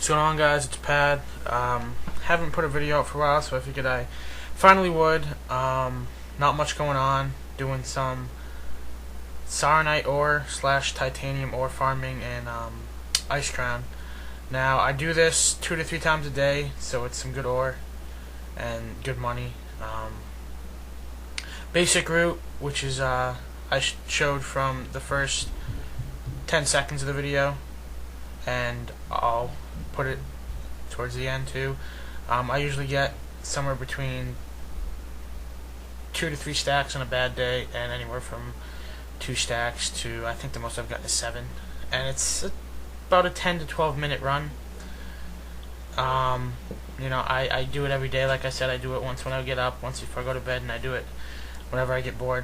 What's going on, guys? It's Pad. Haven't put a video out for a while, so I figured I finally would. Not much going on. Doing some Saronite ore / titanium ore farming and Ice Crown. Now, I do this 2 to 3 times a day, so it's some good ore and good money. Basic route, which is I showed from the first 10 seconds of the video, and I'll put it towards the end too. I usually get somewhere between 2 to 3 stacks on a bad day, and anywhere from 2 stacks to, I think the most I've gotten is 7, and it's about a 10 to 12 minute run. You know, I do it every day. Like I said, I do it once when I get up, once before I go to bed, and I do it whenever I get bored,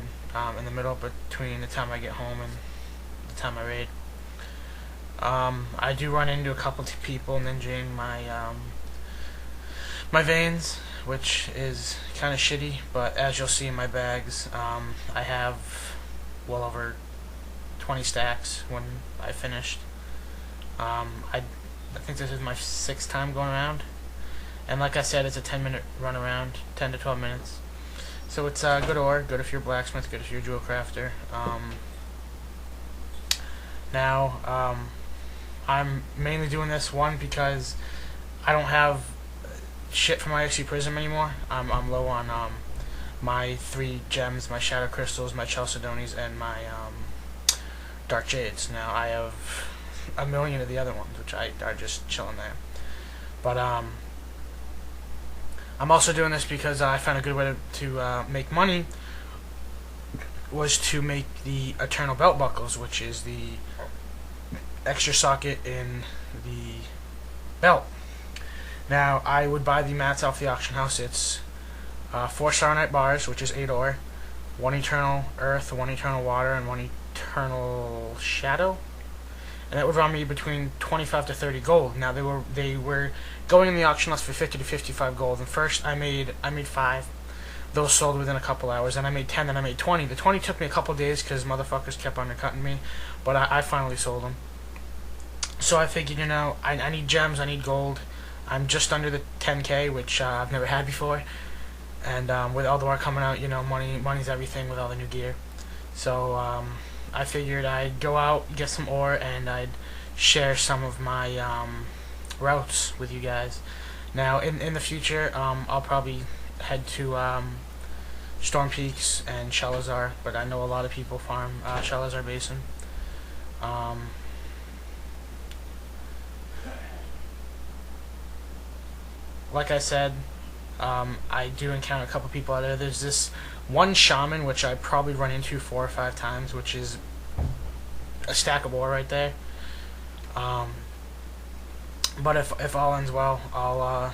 in the middle between the time I get home and the time I raid. I do run into a couple of people ninjaing my veins, which is kind of shitty, but as you'll see in my bags, I have well over 20 stacks when I finished. I think this is my 6th time going around, and like I said, it's a 10-minute run around, 10 to 12 minutes. So it's good ore, good if you're a blacksmith, good if you're a jewel crafter. Now, I'm mainly doing this, one, because I don't have shit for my XP Prism anymore. I'm low on my 3 gems, my Shadow Crystals, my Chalcedonis, and my Dark Jades. Now, I have a million of the other ones, which are just chilling there. But I'm also doing this because I found a good way to make money was to make the Eternal Belt Buckles, which is the extra socket in the belt. Now, I would buy the mats off the auction house. It's 4 Saronite bars, which is 8 ore, 1 Eternal Earth, 1 Eternal Water, and 1 Eternal Shadow. And that would run me between 25 to 30 gold. Now, they were going in the auction house for 50 to 55 gold. And first, I made 5. Those sold within a couple hours. Then I made 10. Then I made 20. The 20 took me a couple days because motherfuckers kept undercutting me, but I finally sold them. So I figured, you know, I need gems, I need gold. I'm just under the 10k, which I've never had before. And with Ulduar coming out, you know, money's everything with all the new gear. So I figured I'd go out, get some ore, and I'd share some of my routes with you guys. Now, in the future, I'll probably head to Storm Peaks and Shalazar, but I know a lot of people farm Shalazar Basin. Like I said, I do encounter a couple people out there. There's this one shaman, which I probably run into 4 or 5 times, which is a stack of ore right there. But if all ends well, I'll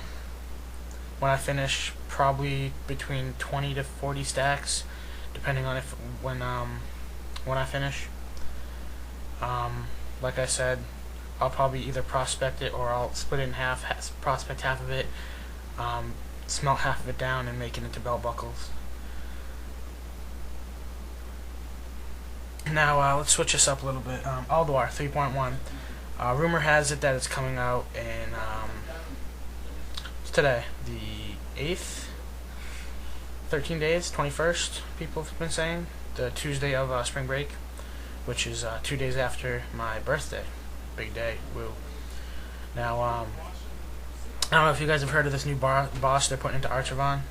when I finish, probably between 20 to 40 stacks, depending on when I finish. Like I said, I'll probably either prospect it or I'll split it in half, prospect half of it, smelt half of it down, and make it into belt buckles. Now, let's switch this up a little bit. Ulduar 3.1. Rumor has it that it's coming out in, it's today, the 8th? 13 days, 21st, people have been saying. The Tuesday of spring break, which is 2 days after my birthday. Big day, woo. Now, I don't know if you guys have heard of this new boss they're putting into Archivon.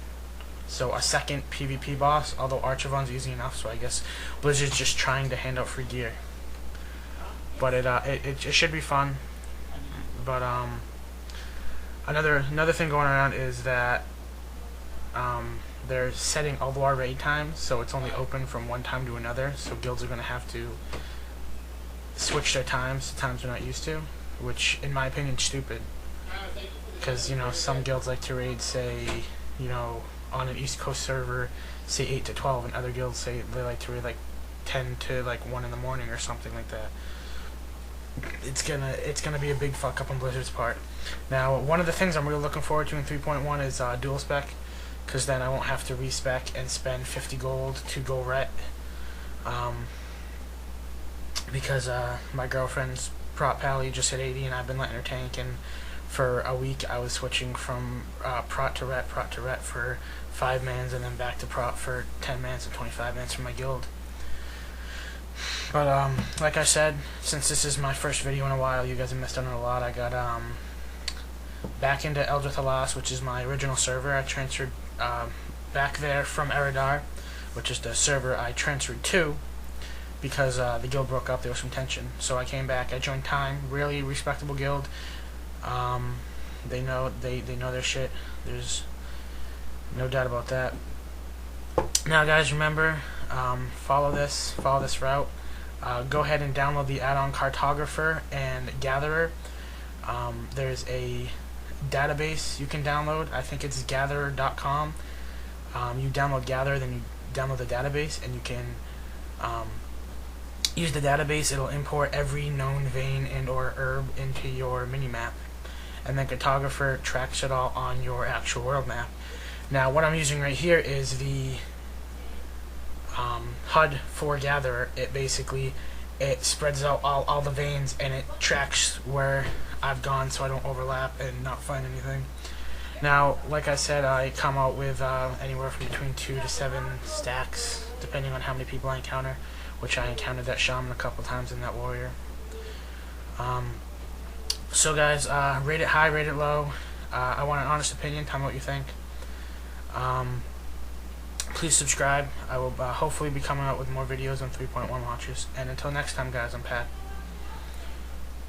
So a second PvP boss, although Archivon's easy enough, so I guess Blizzard's just trying to hand out free gear. But it should be fun. But another thing going around is that they're setting Ulduar raid times, so it's only open from one time to another. So guilds are going to have to switch their times to times they're not used to, which in my opinion is stupid, because, you know, some guilds like to raid, say, you know, on an East Coast server, say 8 to 12, and other guilds say they like to raid like 10 to like 1 in the morning or something like that. It's gonna be a big fuck up on Blizzard's part. Now, one of the things I'm really looking forward to in 3.1 is dual spec, because then I won't have to respec and spend 50 gold to go ret. Because my girlfriend's prop pally just hit 80, and I've been letting her tank and for a week I was switching from prot to ret for 5 mans, and then back to prot for 10 mans and 25 mans for my guild. But like I said, since this is my first video in a while, you guys have missed out on a lot. I got back into Eldritch Alas, which is my original server. I transferred back there from Eridar, which is the server I transferred to, because the guild broke up. There was some tension, so I came back. I joined Time, really respectable guild. They know their shit. There's no doubt about that. Now, guys, remember, follow this route. Go ahead and download the add-on Cartographer and Gatherer. There's a database you can download. I think it's gatherer.com. You download Gatherer, then you download the database, and you can use the database. It'll import every known vein and or herb into your mini-map, and then Cartographer tracks it all on your actual world map. Now, what I'm using right here is the HUD for Gatherer. It spreads out all the veins, and it tracks where I've gone so I don't overlap and not find anything. Now, like I said, I come out with anywhere from between 2 to 7 stacks, depending on how many people I encounter, which I encountered that shaman a couple times and that warrior. So guys, rate it high, rate it low. I want an honest opinion. Tell me what you think. Please subscribe. I will hopefully be coming out with more videos on 3.1 watches. And until next time, guys, I'm Pat.